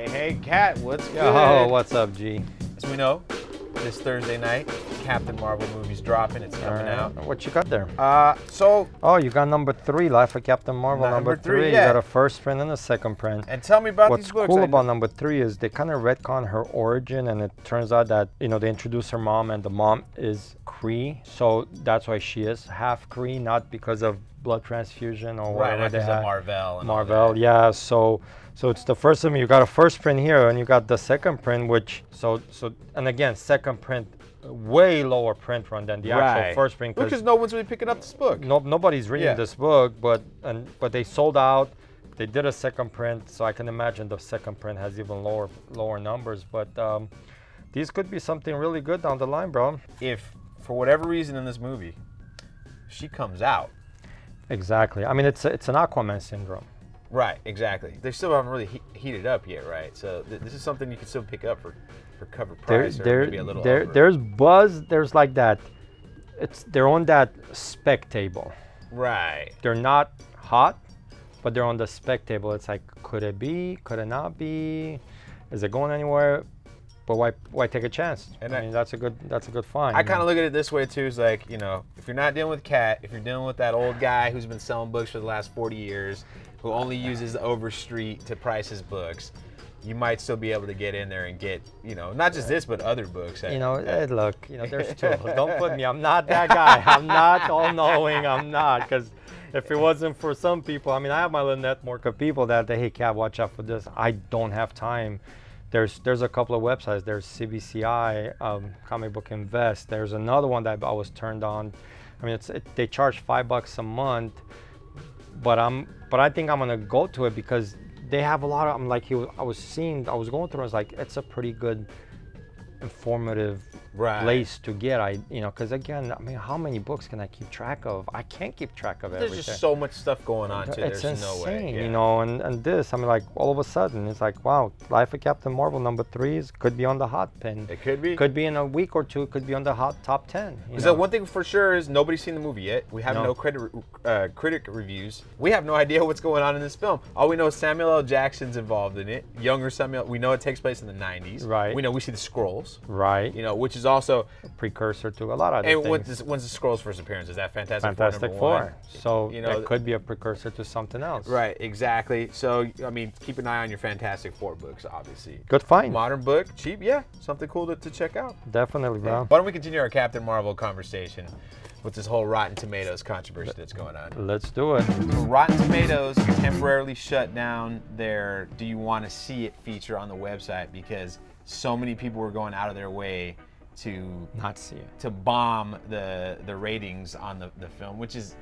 Hey, Kat, what's good? Oh, what's up, G? As we know, this Thursday night, Captain Marvel movie's dropping. It's coming out. What you got there? Oh, you got number 3, Life of Captain Marvel, number 3. Yeah. You got a first print and a second print. And tell me about What's these books. What's cool about number 3 is they kind of retcon her origin, and it turns out that, you know, they introduce her mom, and the mom is Kree. So that's why she is half Kree, not because of blood transfusion or whatever they have. Marvel, yeah. So it's the first of them. You got a first print here, and you got the second print, which and again, second print, way lower print run than the actual first print. Because no one's really picking up this book. Nobody's reading this book, but they sold out. They did a second print, so I can imagine the second print has even lower numbers. But these could be something really good down the line, bro. If for whatever reason in this movie, she comes out. Exactly. I mean, it's an Aquaman syndrome. Right, exactly. They still haven't really heated up yet, right? So this is something you can still pick up for cover price or maybe a little over. There's buzz. There's like that. They're on that spec table. Right. They're not hot, but they're on the spec table. It's like, could it be? Could it not be? Is it going anywhere? But why take a chance? And I mean, that's a good find. I kind of look at it this way too. It's like, you know, if you're not dealing with Cat, if you're dealing with that old guy who's been selling books for the last 40 years, who only uses the Overstreet to price his books, you might still be able to get in there and get, you know, not just this, but other books. You know, look, you know, there's two. Don't put me. I'm not that guy. I'm not all-knowing. I'm not, because if it wasn't for some people, I mean, I have my little network of people that, hey, Cat, watch out for this. I don't have time. There's a couple of websites. There's CBCI, Comic Book Invest. There's another one that I was turned on. I mean, they charge $5 a month, but I think I'm gonna go to it because they have a lot of. I was going through. I was like, it's a pretty good, informative place to get. Because again, I mean, how many books can I keep track of? I can't keep track of everything. There's just so much stuff going on too. It's There's insane, no way. Yeah. You know, and this, I mean, like all of a sudden, it's like, wow, Life of Captain Marvel number 3 could be on the hot pin. It could be. Could be in a week or two. Could be on the hot top 10. Because one thing for sure is nobody's seen the movie yet. We have no critic reviews. We have no idea what's going on in this film. All we know is Samuel L. Jackson's involved in it. Younger Samuel. We know it takes place in the 90s. Right. We know we see the Skrulls. Right. You know, which is also precursor to a lot of other things. And when's the Skrulls' first appearance? Is that Fantastic Four? So you know, it could be a precursor to something else. Right, exactly. So I mean, keep an eye on your Fantastic Four books, obviously. Good find. Modern book, cheap, yeah, something cool to check out. Definitely, bro. Yeah. Why don't we continue our Captain Marvel conversation with this whole Rotten Tomatoes controversy that's going on? Let's do it. So Rotten Tomatoes temporarily shut down their "Do you want to see it" feature on the website because so many people were going out of their way to not see it, to bomb the ratings on the film, which is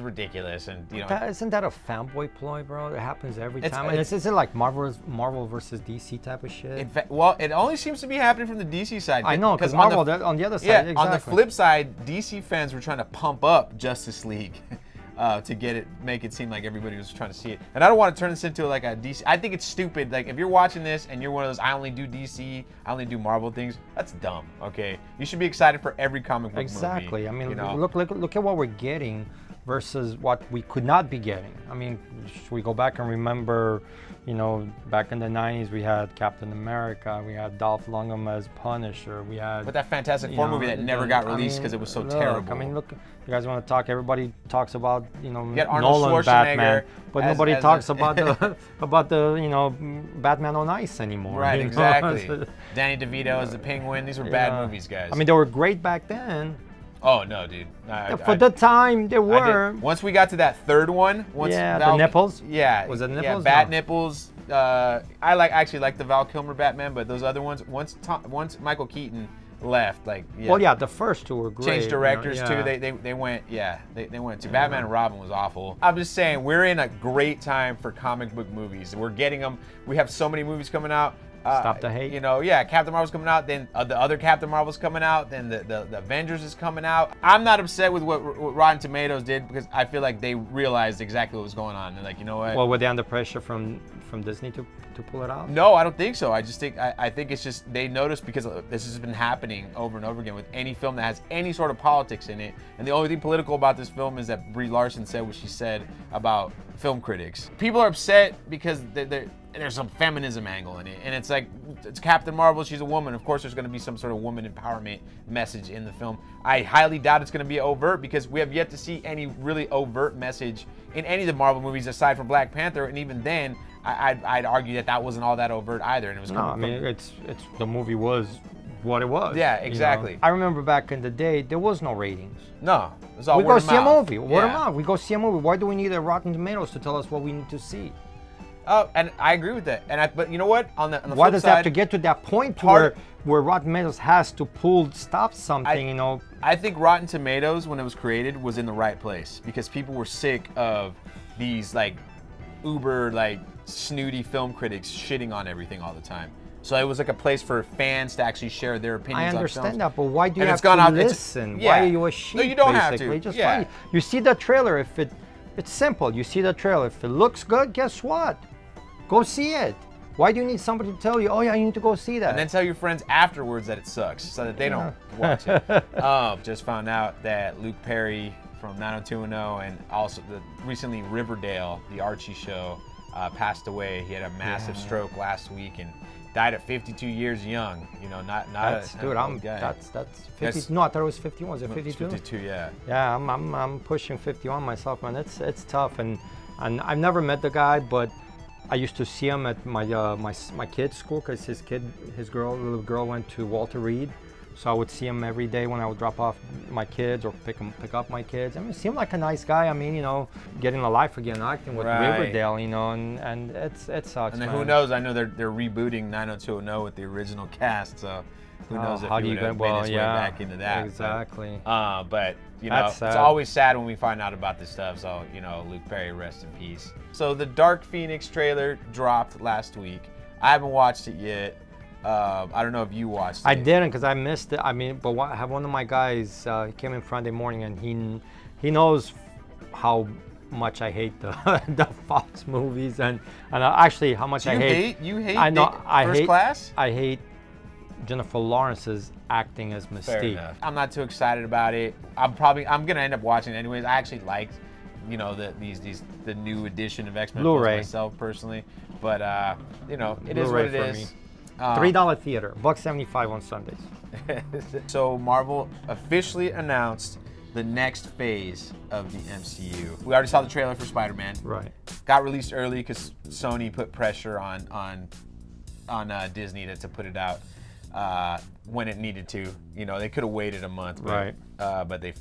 ridiculous. And you know, isn't that a fanboy ploy, bro? It happens every time. And is it like Marvel versus DC type of shit? In fact, well, it only seems to be happening from the DC side. I know, because Marvel on the other side. Yeah, exactly. On the flip side, DC fans were trying to pump up Justice League. To make it seem like everybody was trying to see it. And I don't want to turn this into like a DC. I think it's stupid. Like, if you're watching this and you're one of those, I only do DC, I only do Marvel things, that's dumb, okay? You should be excited for every comic book movie. Exactly. I mean, you know? look at what we're getting versus what we could not be getting. I mean, should we go back and remember, you know, back in the 90s, we had Captain America, we had Dolph Lundgren as Punisher, we had... But that Fantastic Four movie that never got released because it was so terrible. I mean, look, you guys want to talk, everybody talks about, you know, Nolan Batman, but nobody talks about the, you know, Batman on Ice anymore. Right, exactly. Danny DeVito as the Penguin, these were bad movies, guys. I mean, they were great back then. Oh no, dude! For the time, they were. Once we got to that third one, the nipples. Yeah, was it nipples? Yeah, bat nipples. I actually like the Val Kilmer Batman, but those other ones, once Michael Keaton left, like well, yeah, the first two were great. Changed directors too. They went they went to Batman and Robin was awful. I'm just saying we're in a great time for comic book movies. We're getting them. We have so many movies coming out. Stop the hate. You know, yeah, Captain Marvel's coming out, then the other Captain Marvel's coming out, then the Avengers is coming out. I'm not upset with what Rotten Tomatoes did because I feel like they realized exactly what was going on. They're like, you know what? Well, were they under pressure from Disney to pull it out? No, I don't think so. I just think I think it's just they noticed because this has been happening over and over again with any film that has any sort of politics in it. And the only thing political about this film is that Brie Larson said what she said about film critics. People are upset because there's some feminism angle in it, and it's like, it's Captain Marvel, she's a woman. Of course there's going to be some sort of woman empowerment message in the film. I highly doubt it's going to be overt, because we have yet to see any really overt message in any of the Marvel movies aside from Black Panther, and even then I'd argue that wasn't all that overt either, and it was no, I mean, it's the movie was what it was. Yeah, exactly. You know? I remember back in the day, there was no ratings. No, it was all we word go of see a mouth. movie. Word of mouth. We go see a movie. Why do we need a Rotten Tomatoes to tell us what we need to see? Oh, and I agree with that. But you know what? On the why flip does side, it have to get to that point where Rotten Tomatoes has to stop something? You know. I think Rotten Tomatoes, when it was created, was in the right place, because people were sick of these like uber like snooty film critics shitting on everything all the time. So it was like a place for fans to actually share their opinions on films. I understand that, but why do you have to listen? Yeah. Why are you a sheep? No, you don't basically? have to. Just yeah. You see the trailer. If it's simple. You see the trailer. If it looks good, guess what? Go see it. Why do you need somebody to tell you, oh yeah, you need to go see that? And then tell your friends afterwards that it sucks, so that they don't watch it. Just found out that Luke Perry from 90210 and also recently Riverdale, the Archie show, passed away. He had a massive stroke last week and died at 52 years young. You know, not that's a dude. That's 50. No, I thought it was 51. Was it 52? 52, yeah. Yeah, I'm pushing 51 myself, man. It's tough, and I've never met the guy, but I used to see him at my my kid's school, because his little girl went to Walter Reed, so I would see him every day when I would drop off my kids or pick up my kids. I mean, he seemed like a nice guy. I mean, you know, getting a life again, acting with Riverdale, you know, and it sucks. And then man. who knows? I know they're rebooting 90210 with the original cast, so who knows if he would have made his way back into that. Exactly. But you know, it's always sad when we find out about this stuff. So you know, Luke Perry, rest in peace. So the Dark Phoenix trailer dropped last week. I haven't watched it yet. I don't know if you watched it. I didn't, because I missed it. I mean, but I have one of my guys. He came in Friday morning, and he knows how much I hate the Fox movies, and actually how much I hate. You hate. I know. First Class. I hate Jennifer Lawrence's acting as Mystique. Fair enough. I'm not too excited about it. I'm gonna end up watching it anyways. I actually liked, you know, the new edition of X-Men Blu-ray myself personally, but you know, it Blu-ray is what it is. $3 theater, $1.75 on Sundays. So Marvel officially announced the next phase of the MCU. We already saw the trailer for Spider-Man. Right. Got released early because Sony put pressure on Disney to put it out when it needed to. You know, they could have waited a month, but, but they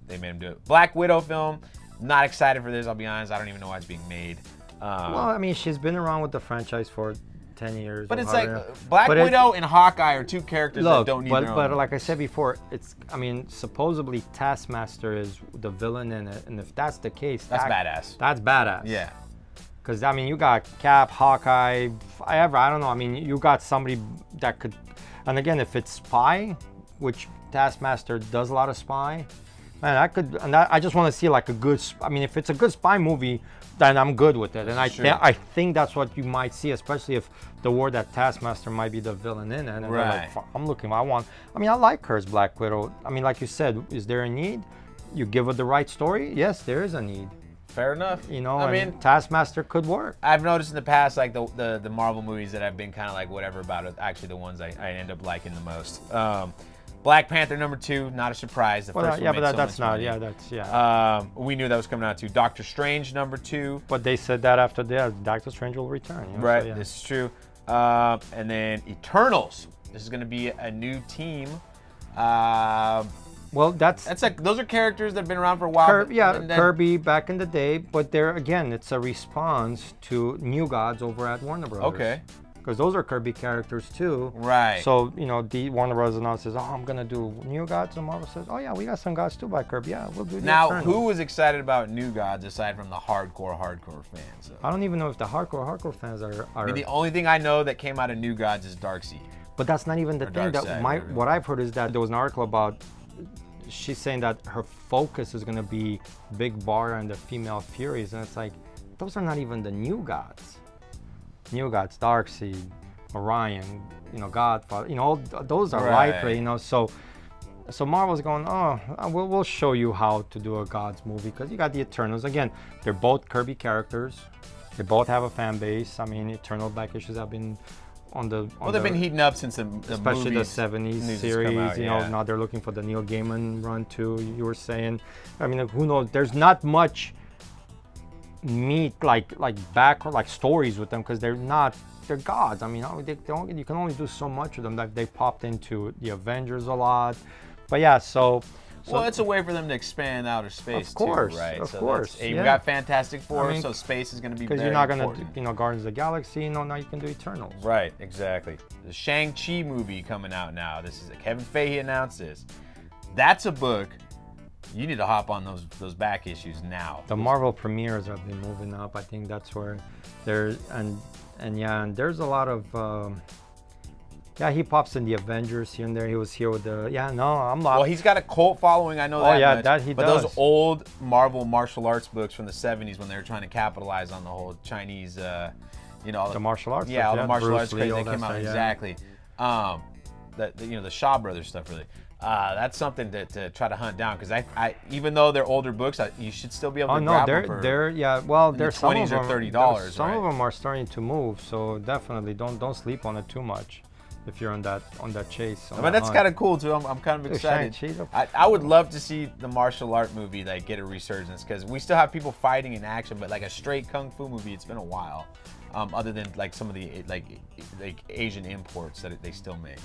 made them do it. Black Widow film. Not excited for this. I'll be honest. I don't even know why it's being made. Well, I mean, she's been around with the franchise for 10 years. But it's like Black Widow and Hawkeye are two characters that don't need their own. But like I said before, I mean, supposedly Taskmaster is the villain in it, and if that's the case, that's badass. That's badass. Yeah. Because I mean, you got Cap, Hawkeye, I don't know. I mean, you got somebody that could, and again, if it's spy, which Taskmaster does a lot of spy, man, I just want to see like a good. I mean, if it's a good spy movie, then I'm good with it. And I think that's what you might see, especially if the word that Taskmaster might be the villain in it. And right. Like, I'm looking. I mean, I like her as Black Widow. I mean, like you said, is there a need? You give her the right story. Yes, there is a need. Fair enough. You know, I mean, Taskmaster could work. I've noticed in the past, like the Marvel movies that I've been kind of like whatever about it, actually the ones I end up liking the most. Black Panther #2, not a surprise. The first one made that's so not. much money. Yeah, that's yeah. We knew that was coming out too. Doctor Strange #2. But they said that after that, Doctor Strange will return. You know, right. So, yeah. This is true. And then Eternals. This is going to be a new team. Well, that's like those are characters that have been around for a while. Kirby back in the day, but there again, it's a response to New Gods over at Warner Brothers. Okay. Because those are Kirby characters too. Right. So, you know, Warner Brothers announces, oh, I'm going to do New Gods. And Marvel says, oh, yeah, we got some gods too by Kirby. Yeah, we'll do the Now, Eternals. who was excited about New Gods aside from the hardcore fans? So. I don't even know if the hardcore fans are... I mean, the only thing I know that came out of New Gods is Darkseid. But that's not even the thing. What I've heard is that there was an article about... She's saying that her focus is going to be Big Bar and the female Furies. And it's like, those are not even the New Gods. New Gods, Darkseid, Orion, you know, Godfather, you know, all those are right, you know, so So Marvel's going, oh, we'll show you how to do a Gods movie, because you got the Eternals. Again, they're both Kirby characters. They both have a fan base. I mean, Eternal back issues have been on the... Well, they've been heating up since the especially movies, the 70s series. You know, now they're looking for the Neil Gaiman run too, you were saying. I mean, who knows? There's not much meat, like background, like stories with them, because they're gods. I mean, you can only do so much with them. Like, they popped into the Avengers a lot. But yeah, so well, it's a way for them to expand outer space, of course, too, right? Of course. Hey, we got Fantastic Four, so space is going to be very important. Because you're not going to, Guardians of the Galaxy, now you can do Eternals. Right, exactly. The Shang-Chi movie coming out now. This is Kevin Feige announced this. That's a book. You need to hop on those back issues now. The Marvel premieres have been moving up. I think that's where there's and there's a lot of. Yeah, he pops in the Avengers here and there. He was here with the... Yeah, no, I'm not... Well, he's got a cult following, I know that much. Oh, yeah, much. that he does. But those old Marvel martial arts books from the 70s when they were trying to capitalize on the whole Chinese, the martial arts Yeah, all the martial arts craze that came out. Stuff, exactly. The Shaw Brothers stuff, really. That's something to try to hunt down, because I even though they're older books, you should still be able to grab them for they're $20 or $30. Some of them are starting to move, so definitely don't sleep on it too much if you're on that chase. But that's kind of cool too. I'm kind of excited. I would love to see the martial art movie like get a resurgence, because we still have people fighting in action, but like a straight kung fu movie, it's been a while. Other than like some of the like Asian imports that they still make.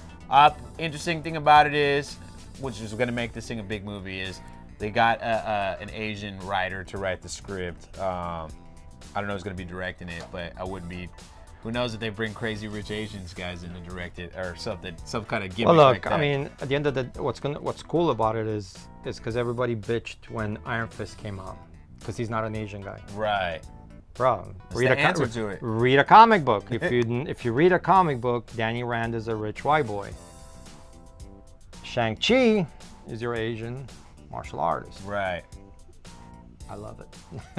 Interesting thing about it is, which is going to make this thing a big movie, is they got an Asian writer to write the script. I don't know who's going to be directing it, but I wouldn't be. Who knows if they bring Crazy Rich Asians guys in to direct it or something, some kind of gimmick. Well, look, like that. I mean, at the end of the what's cool about it is because everybody bitched when Iron Fist came out, because he's not an Asian guy. Right. Bro, read a comic book. If you read a comic book, Danny Rand is a rich white boy. Shang-Chi is your Asian martial artist. Right. I love it.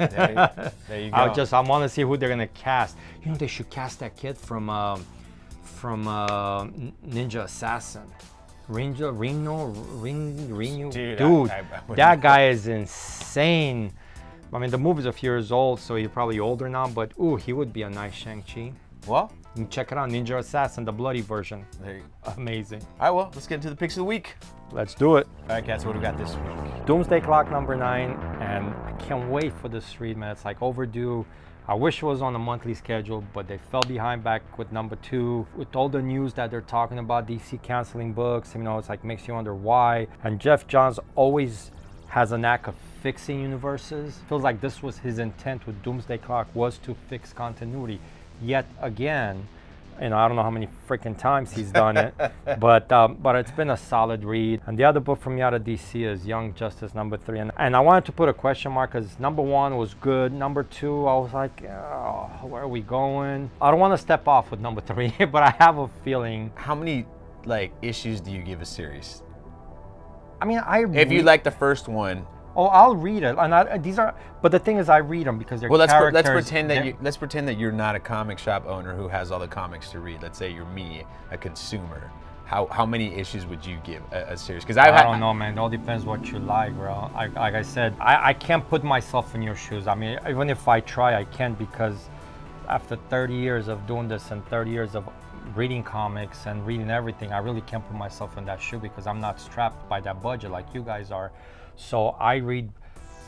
There you go. I want to see who they're gonna cast. You know, they should cast that kid from Ninja Assassin. Reno. Dude, that guy is insane. I mean, the movie's a few years old, so he's probably older now, but ooh, he would be a nice Shang-Chi. Well, you can check it out, Ninja Assassin, the bloody version. There you go. Amazing. All right, well, let's get into the picks of the week. Let's do it. All right, cats, what do we got this week? Doomsday Clock number 9, and I can't wait for this read, man. It's like overdue. I wish it was on a monthly schedule, but they fell behind back with number 2. With all the news that they're talking about, DC canceling books, you know, it's like makes you wonder why. And Jeff Johns always has a knack of fixing universes. Feels like this was his intent with Doomsday Clock, was to fix continuity. Yet again, you know, I don't know how many freaking times he's done it, but it's been a solid read. And the other book from me out of DC is Young Justice number 3, and I wanted to put a question mark because number 1 was good. Number 2, I was like, oh, where are we going? I don't want to step off with number 3, but I have a feeling. How many like issues do you give a series? I mean, if you like the first one. Oh, I'll read it, and these are. But the thing is, I read them because they're characters. Let's pretend that you're not a comic shop owner who has all the comics to read. Let's say you're me, a consumer. How many issues would you give a series? Because I don't know, man. It all depends what you like, bro. Like I said, I can't put myself in your shoes. I mean, even if I try, I can't, because after 30 years of doing this and 30 years of reading comics and reading everything, I really can't put myself in that shoe because I'm not strapped by that budget like you guys are. So I read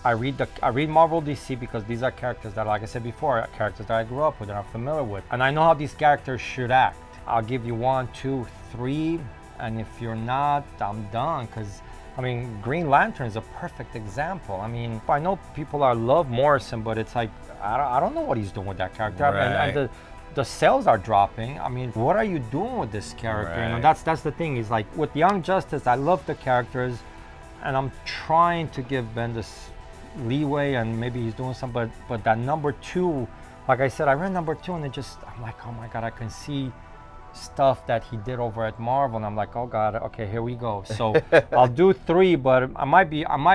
Marvel, DC, because these are characters that, like I said before, are characters that I grew up with and I'm familiar with, and I know how these characters should act. I'll give you 1, 2, 3, and if you're not, I'm done. Because I mean, Green Lantern is a perfect example. I mean, I know people love Morrison, but it's like I don't know what he's doing with that character. Right. And the sales are dropping. I mean, what are you doing with this character? Right. You know, that's the thing. Is like with Young Justice, I love the characters. And I'm trying to give Bendis leeway, and maybe he's doing something, but that number 2, like I said, I read number 2, and I'm like, oh my God, I can see stuff that he did over at Marvel, and I'm like, oh God, okay, here we go. So I'll do 3, but I might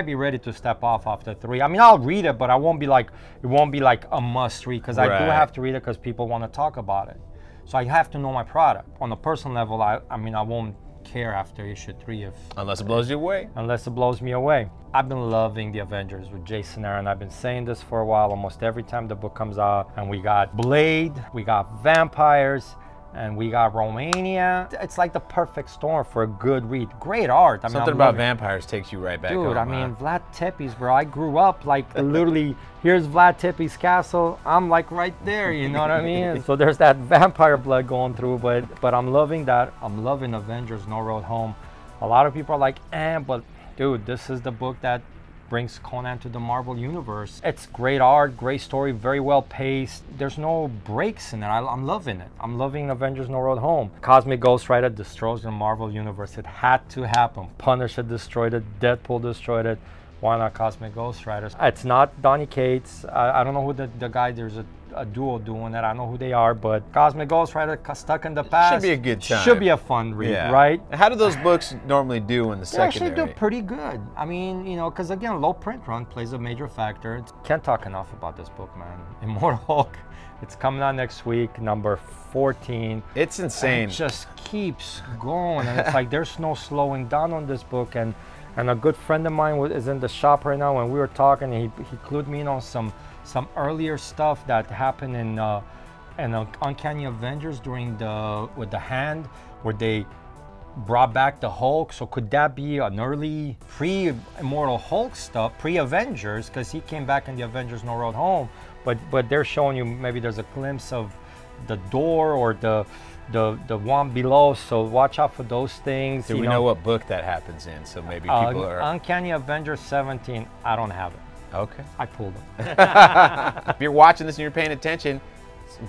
be ready to step off after 3. I mean, I'll read it, but it won't be like a must read, because I do have to read it because people want to talk about it. So I have to know my product. On a personal level, I mean, I won't care after issue 3 if Unless it blows you away. unless it blows me away. I've been loving the Avengers with Jason Aaron. I've been saying this for a while, almost every time the book comes out. And we got Blade, we got vampires, and we got Romania. It's like the perfect storm for a good read. Great art. I mean, Something about vampires takes you right back home. dude, I mean, Vlad Tepes, where I grew up, like literally, here's Vlad Tepes' castle. I'm like right there, you know what I mean? So there's that vampire blood going through, but I'm loving that. I'm loving Avengers No Road Home. A lot of people are like, but dude, this is the book that brings Conan to the Marvel Universe. It's great art, great story, very well paced. There's no breaks in it. I'm loving it. I'm loving Avengers No Road Home. Cosmic Ghost Rider destroys the Marvel Universe. It had to happen. Punisher destroyed it. Deadpool destroyed it. Why not Cosmic Ghost Riders? It's not Donny Cates. I don't know who the guy, there's a duo doing it. I don't know who they are, but Cosmic Ghost Rider stuck in the past. Should be a good time. Should be a fun read, right? How do those books normally do in the They secondary? actually do pretty good. I mean, you know, because again, low print run plays a major factor. Can't talk enough about this book, man. Immortal Hulk. It's coming out next week, number 14. It's insane. It just keeps going, and it's like there's no slowing down on this book. And a good friend of mine is in the shop right now, and we were talking. He clued me in on some earlier stuff that happened in Uncanny Avengers during with the Hand, where they brought back the Hulk. So could that be an early pre-Immortal Hulk stuff, pre-Avengers, because he came back in the Avengers No Road Home, but they're showing you maybe there's a glimpse of the door or the one below, so watch out for those things. Do we know what book that happens in? So maybe people are... Uncanny Avengers 17, I don't have it. Okay. I pulled them. If you're watching this and you're paying attention,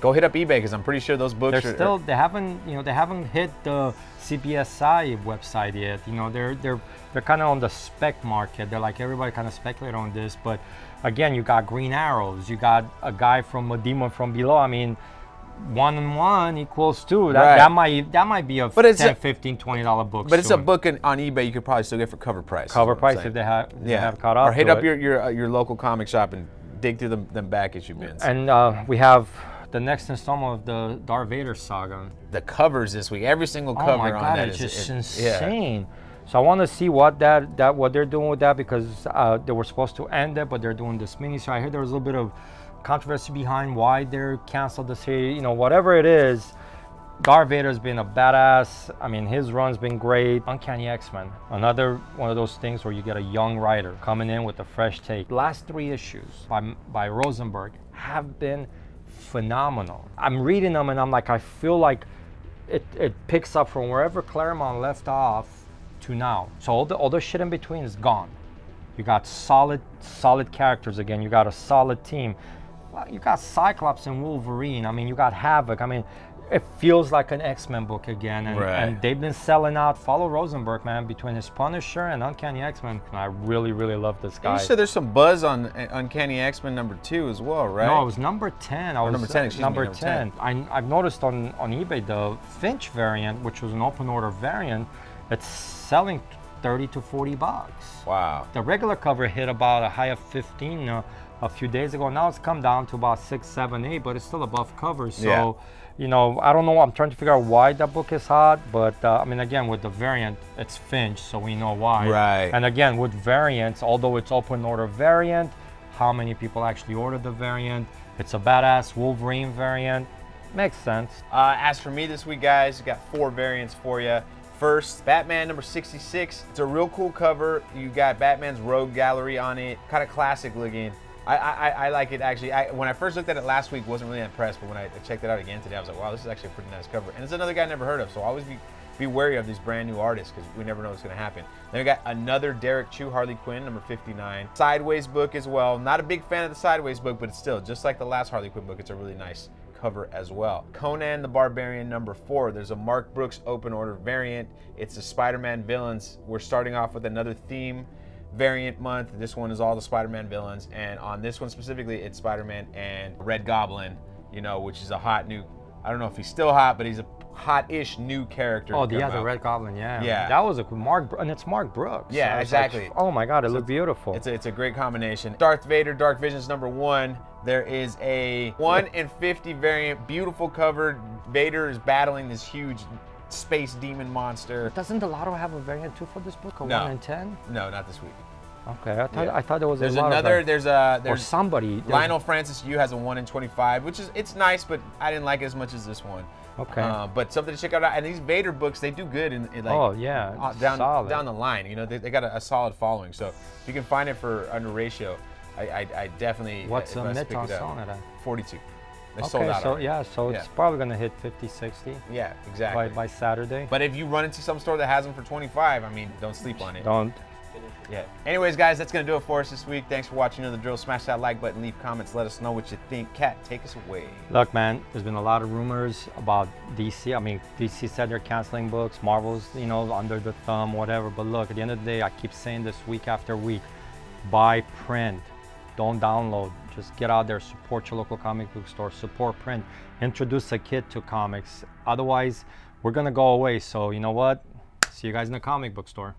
go hit up eBay, because I'm pretty sure those books they haven't hit the CBSI website yet. You know, they're kind of on the spec market. They're like, everybody kind of speculate on this, but again, you got Green Arrows, you got a guy from a demon from below. I mean, 1 and 1 equals 2. That might be a $10, $15, $20 book. But it's a book on eBay you could probably still get for cover price. Cover price if they have caught up. Or hit up your local comic shop and dig through them back issue bins. And we have the next installment of the Darth Vader saga. The covers this week, every single cover on that. Oh my God, it's just insane. Yeah. So I want to see what they're doing with that, because they were supposed to end it, but they're doing this mini. So I heard there was a little bit of controversy behind why they're canceled the series. You know, whatever it is, Darth Vader's been a badass. I mean, his run's been great. Uncanny XMen, another one of those things where you get a young writer coming in with a fresh take. Last 3 issues by Rosenberg have been phenomenal. I'm reading them and I'm like, I feel like it picks up from wherever Claremont left off to now. So all the shit in between is gone. You got solid characters again. You got a solid team. You got Cyclops and Wolverine. I mean, you got Havoc. I mean, it feels like an X-Men book again. And they've been selling out. Follow Rosenberg, man, between his Punisher and Uncanny X-Men. I really, really love this guy. And you said there's some buzz on Uncanny X-Men number 2 as well, right? No, it was number 10. Number 10, excuse me. Number 10. I've noticed on eBay the Finch variant, which was an open order variant, it's selling $30 to $40. Wow. The regular cover hit about a high of 15 a few days ago. Now it's come down to about 6, 7, 8, but it's still above cover. So, you know, I don't know. I'm trying to figure out why that book is hot, but I mean, again, with the variant, it's Finch, so we know why. Right. And again, with variants, although it's open order variant, how many people actually ordered the variant? It's a badass Wolverine variant. Makes sense. As for me this week, guys, got 4 variants for you. First, Batman number 66. It's a real cool cover. You got Batman's Rogue Gallery on it. Kind of classic looking. I like it, actually. When I first looked at it last week, wasn't really impressed, but when I checked it out again today, I was like, wow, this is actually a pretty nice cover. And it's another guy I never heard of, so always be wary of these brand new artists, because we never know what's going to happen. Then we got another Derek Chu Harley Quinn, number 59. Sideways book as well. Not a big fan of the Sideways book, but it's still, just like the last Harley Quinn book, it's a really nice cover as well. Conan the Barbarian number 4. There's a Mark Brooks open order variant. It's the SpiderMan villains. We're starting off with another theme variant month. This one is all the Spider-Man villains, and on this one specifically, it's Spider-Man and Red Goblin, you know, which is a hot new, I don't know if he's still hot, but he's a hot-ish new character. Oh, yeah, the Red Goblin, yeah. That was a and it's Mark Brooks. Yeah, so exactly. Like, oh my God, it looked beautiful. It's a great combination. Darth Vader, Dark Visions number 1. There is a 1 in 50 variant, beautiful cover. Vader is battling this huge space demon monster. Doesn't the Lotto have a variant too for this book? A No. 1 in 10? No, not this week. Okay, I thought there was There's a lot another. of There's or somebody. Lionel Francis Yu has a 1 in 25, which is it's nice, but I didn't like it as much as this one. Okay. But something to check out. And these Vader books, they do good in like Oh yeah, down the line. You know, they got a solid following. So if you can find it for under ratio, I definitely. What's the advise mid on pick it up. song at that? 42. They sold Okay, out so already. yeah, so it's Yeah. probably gonna hit 50, 60 Yeah, exactly. by Saturday. But if you run into some store that has them for 25, I mean, don't sleep on it. Don't. Yeah. Anyways, guys, that's going to do it for us this week. Thanks for watching. You know the drill. Smash that like button, leave comments, let us know what you think. Kat, take us away. Look, man, there's been a lot of rumors about DC. I mean, DC said they're canceling books. Marvel's, you know, under the thumb, whatever. But look, at the end of the day, I keep saying this week after week, buy print. Don't download. Just get out there, support your local comic book store, support print, introduce a kid to comics. Otherwise, we're going to go away. So, you know what? See you guys in the comic book store.